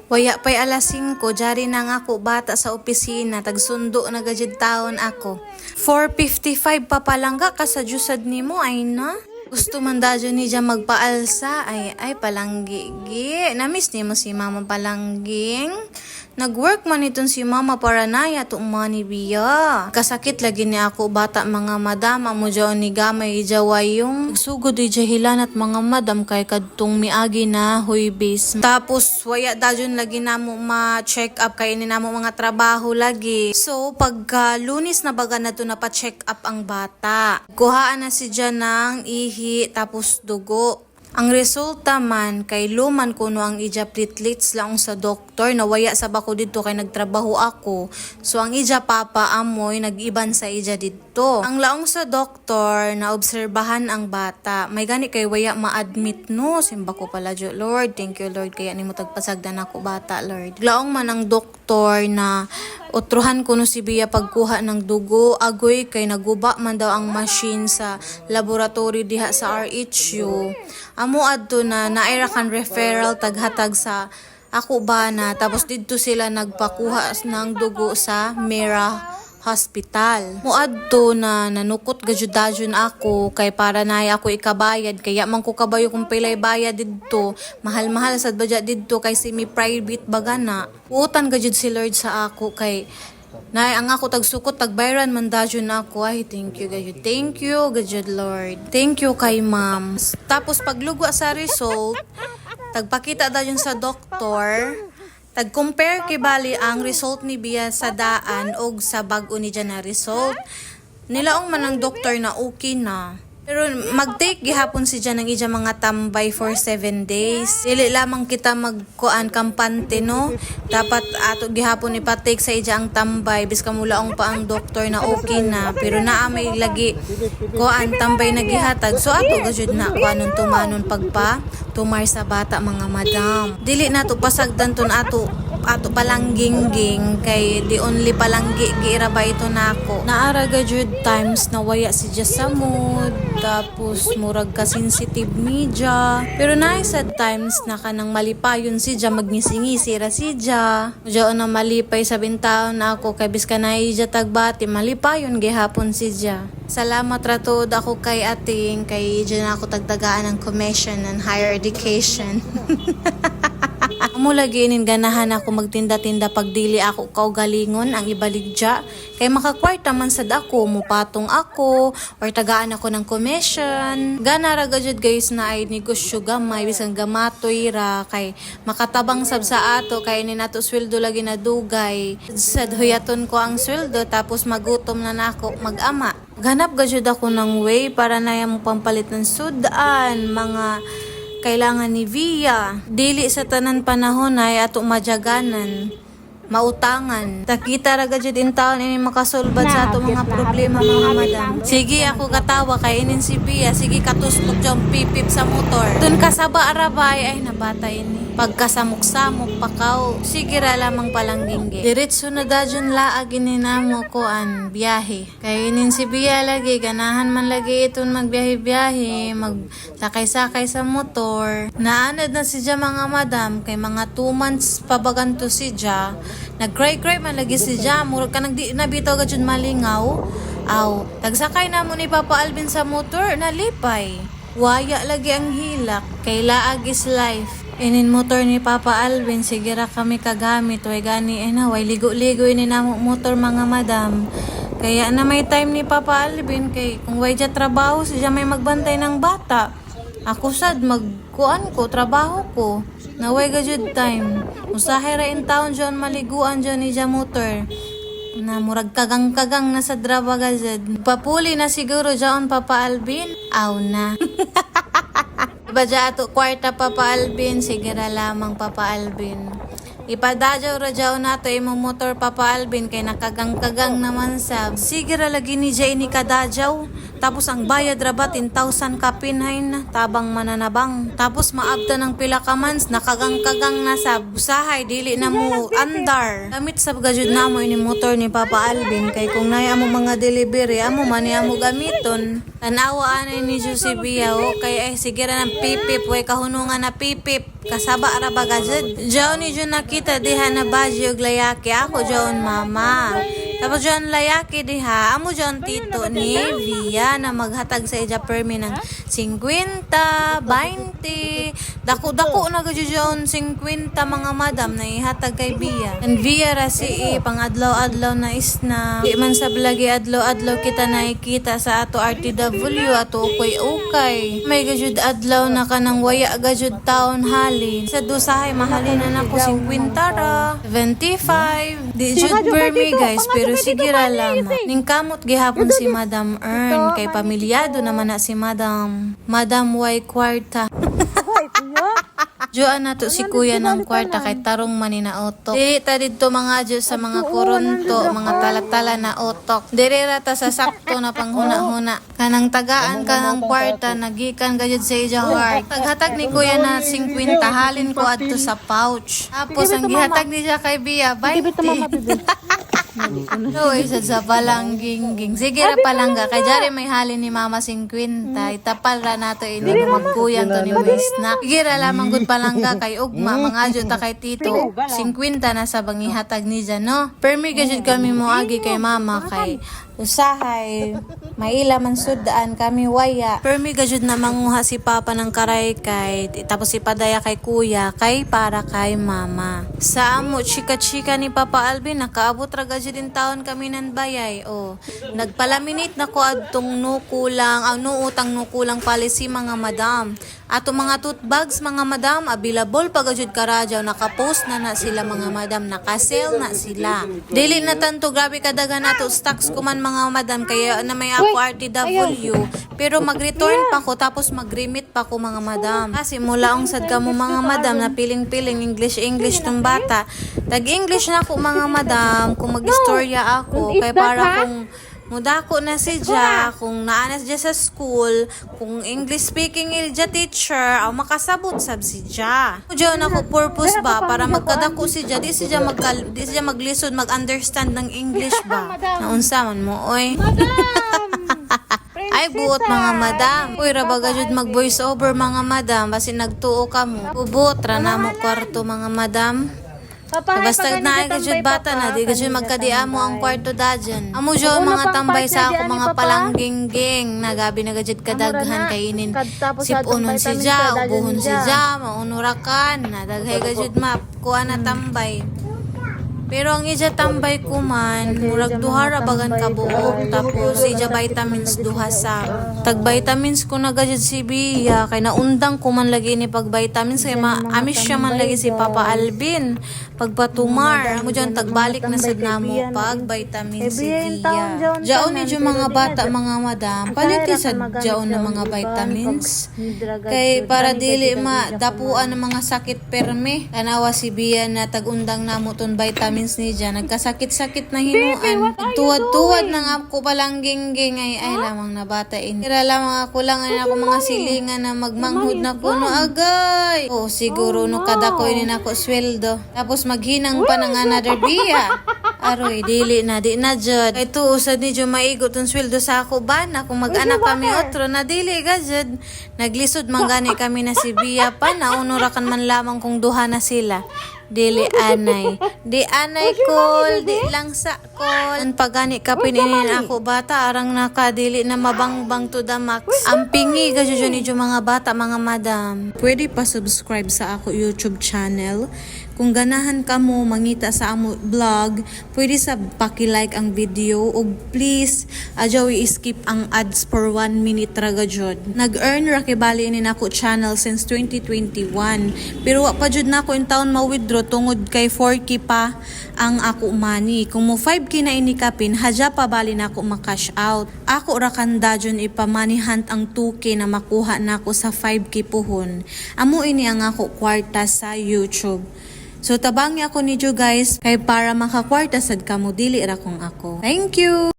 Waya pa'y alas 5, jari na nga ako bata sa opisina, tagsundo na gajid taon ako. 4:55 pa palangga ka sa jusad ni mo, ay na? Gusto man dadyo ni dyan magpaalsa, ay palanggi. Namiss ni mo si mama palangging? Nag-work man itong si mama para naya to money biya. Kasakit lagi ni ako bata mga madam, amo dyan ni gamay ijaway yung sugod ijahilan at mga madam kay kadtong miagi na huybis. Tapos waya dadyon lagi na mo ma-check up kay ni namo mga trabaho lagi. So pagka Lunes na baga na to na pa-check up ang bata. Kuhaan na si dyan ng ihi tapos dugo. Ang resulta man kay luman kuno ang ija platelets lang sa doktor na waya sa bako didto kay nagtrabaho ako. So ang ija papa amoy nag-iban sa ija didto. Ang laong sa doktor na obserbahan ang bata. May gani kay waya ma-admit no. Simba ko pala jo Lord. Thank you Lord kaya nimo tagpasagdan ako bata Lord. Laong man ang doktor na utruhan ko no si Bia pagkuha ng dugo. Agoy kay naguba man daw ang machine sa laboratory diha sa RHU. Amo adto na naira kan referral taghatag sa ako ba na tapos didto sila nagpakuha ng dugo sa Mira Hospital. Muadto na nanukot gajud-dajon ako kay para nay ako ikabayad kaya man ko kabayo kung pilay bayad didto. Mahal-mahal sad budget didto kay semi-private bagana. Utan gajud si Lord sa ako kay nay ang ako tagsukot tagbayran man dayon ako. Ay thank you gajud Lord. Thank you kay ma'am. Tapos paglugwa sa result tagpakita dayon sa doktor. Tag-compare kibali ang result ni Bia sa daan og sa bag-o ni dyan na result. Nilaong man ang doktor na okay na. Pero mag-take gihapon si dyan ng ija mga tambay for 7 days. Dili lamang kita magkuan kampante no. Dapat ato gihapon ipatake sa ija ang tambay. Bis kamulaong pa ang doktor na okay na. Pero naa may lagi kuan tambay na gihatag. So ato gajud na kuanon tumanon pagpa tumar sa bata mga madam. Dili na to pasagdan ton ato palangging kay di only palanggi giiraba ito nako. Naara gajud times na waya si Just sa mood tapos murag ka sensitive media. Pero naisad times na kanang malipayon si Ja magngisi-ngisi ra si Ja. Diyan na malipay sa bintaon na ako kay biska na ija tagbati malipayon gihapon si Ja. Salamat ratud ako kay ating kay diyan ako tagdagaan ng commission and higher education. Amo lagi inin ganahan ako magtinda-tinda pagdili ako kaugalingon ang ibaligya kay makakwarta man sad ako mupatong ako or tagaan ako ng commission. Gana ra gajud guys na ay negosyo gamay bisan gamatoy ra kay makatabang sab sa ato kay ni nato sweldo lagi na dugay. Sad huyaton ko ang sweldo tapos magutom na nako mag-ama. Ganap gajud ako ng way para naya mo pampalit ng sudan mga kailangan ni Via. Dili sa tanan panahon ay ato majaganan, mautangan. Takita ra gajud in taon ini makasolbad sa ato mga problema mga madam. Sige ako katawa kay inin si Via. Sige katuslok jong pipip sa motor. Dun kasaba arabay ay nabata ini. Pagkasamok-samok pakaw. Sige ra lamang palanggingge. Diretso na dadyon laag ininamo ko an biyahe. Kay inin si Bia lagi ganahan man lagi iton magbiyahe-biyahe, magsakay-sakay sa motor. Naanad na si Ja mga madam kay mga 2 months pabaganto si Ja. Nag-cry man lagi si Ja. Murag ka nabitaw gajud malingaw. Aw, tagsakay na mo ni Papa Alvin sa motor, nalipay. Waya lagi ang hilak. Kay laag is life. Inin motor ni Papa Alvin, sige ra kami kagamit. Way gani way ligo-ligo ini namo motor mga madam. Kaya na may time ni Papa Alvin kay kung way dya trabaho siya may magbantay ng bata. Ako sad magkuan ko, trabaho ko. Naway gajud time. Usahay ra in town dyan maliguan dyan ni dya motor. Na murag kagang-kagang na sa draba gajud. Papuli na siguro dyan Papa Alvin. Aw na. Badya ato kwarta Papa Alvin, sige ra lamang Papa Alvin. Ipadadyaw ra jaw nato imong motor Papa Alvin kay nakagang-kagang naman sab. Sige ra lagi ni Jay ni kadadyaw. Tapos ang bayad ra ba 10,000 kapinhay na tabang mananabang. Tapos maabta ng pila ka months nakagang-kagang na sab. Usahay dili na mo andar. Gamit sab gajud namo ini motor ni Papa Alvin kay kung nay amo mga delivery amo man amo gamiton. Tanawa anay ni Josie Bia kay ay sige ra nang pipip, way kahunungan na pipip. Kasaba ra ba gajud? Jaon ni Jun nakita diha na baji og layaki. Ako jaon mama. Tapos jaon layaki diha. Amo jaon tito ni Via na maghatag sa ija permi ng 50, 20. Dako-dako na gajud jaon 50 mga madam na ihatag kay Via. And Via ra si pang adlaw-adlaw na isna. Di man sa blagi adlaw-adlaw kita nakikita sa ato RTW ato ukay-ukay. May gajud adlaw na kanang waya gajud taon halin. Sa dusahay mahalin na nako 50 ra, 75. Di jud permi guys, pero sige ra lamang. Ning kamot gihapon si Madam Earn kay pamilyado naman na si Madam Y Kwarta. Joan na to si kuya ng kwarta kay tarong manina otok. Dili ta didto mga adyo sa mga koronto, mga talatala na otok. Diri ra ta sa sakto na panghuna-huna. Kanang tagaan ka ng kwarta, nagikan gayud sa iyang heart. Taghatag ni kuya na 50, halin ko adto sa pouch. Tapos ang gihatag ni siya kay Bia, 20. No, isa sa palangging. Sige ra palangga. Kay jari may halin ni mama 50. Itapal ra nato ini magkuyan to ni may snack. Sige ra lamang gud palangga kay ugma. Mga adyo ta kay tito. 50 na sa bangihatag ni dyan, no? Permi gajud kami mo agi kay mama kay usahay. Maila man sudaan kami waya. Permi gajud na manguha si papa ng karay kay tapos si padaya kay kuya kay para kay mama. Sa amo chika-chika ni Papa Alvin nakaabot ra gajud din taon kami nan bayay. Oh, nagpalaminate na ko adtong nukulang ang nuutang nukulang policy mga madam. Ato mga toothbags mga madam available pagajud karajaw naka-post na sila mga madam naka-sale na sila. Dili na tanto grabe kadagan nato stocks kuman mga madam kaya na may ako RTW pero mag-return pa ko tapos mag-remit pa ko mga madam. Kasi mula ang sad ka mo mga madam na piling-piling English tong bata. Tag-English na ako mga madam kung mag-istorya ako kay para kung mudako na si Ja, kung naanas dya sa school, kung English speaking ilja teacher, aw makasabot sab si Ja. Diyan ako purpose ba para magkadako si Ja, di siya maglisod, mag-understand ng English ba. Naunsa man mo oy. Ay buot mga madam. Uy rabaga jud mag voice over mga madam basi nagtuo ka mo. Ubot ra na mo kwarto mga madam. Basta na ay gajud bata na, di gajud magkadiamo ang kwarto dajan. Amo jo mga tambay sa ako mga palangging-ging, nagabi na gajud kadaghan kainin. Sipunon si Ja, ubuhon si Ja, maunurakan, nadaghay gajud map, kuha na tambay. Pero ang ija tambay ko man, murag duhara bagan kabuok, tapos ija vitamins duha sa. Tag vitamins ko na gajud si Bia, kay naundang ko man lagi ni pag vitamins, kay maamis siya man lagi si Papa Alvin. Pagpatumar, amo dyan tagbalik na sad namo pag vitamins si Bia. Jaon ni dyan mga bata mga madam, paliti sad jaon na mga vitamins. Kay para dili dapuan ng mga sakit perme. Kanawa si Bia na tagundang namo ton vitamins ni dyan. Nagkasakit-sakit na hinuan. Tuwad-tuwad ng ako palang gingging ay lamang na bata ini. Kira lamang ako lang ako mga silingan na magmanghud na kuno agay. Oh, siguro no kada ko ini nako sweldo. Tapos maghinang pa ng another Bia. Aroy, dili na, di na jud. Ito, usad ni Diyo maigot ang sweldo sa ako ba na kung mag-anak kami otro na dili ka jud. Naglisod man gani kami na si Bia pa, naunurakan man lamang kung duha na sila. Dili anay. Di anay kol, di lang sa kol. Ang pagani kapininin ako bata, arang nakadili na mabangbang to the max. Ang pingi, gajudyo ni mga bata, mga madam. Pwede pa subscribe sa ako YouTube channel. Kung ganahan ka mo mangita sa amo vlog, pwede sa paki-like ang video o please adyaw i-skip ang ads for 1 minute raga jud. Nag-earn ra kay bali ini nako channel since 2021. Pero wa pa jud nako in taon ma-withdraw tungod kay 4K pa ang ako money. Kung mo 5K na ini kapin, hadya pa bali nako ma-cash out. Ako ra kanda jud ipa-money hunt ang 2K na makuha nako sa 5K puhon. Amo ini ang ako kwarta sa YouTube. So tabangi ako ni guys kay para makakwarta sad kamo dili ra kong ako. Thank you.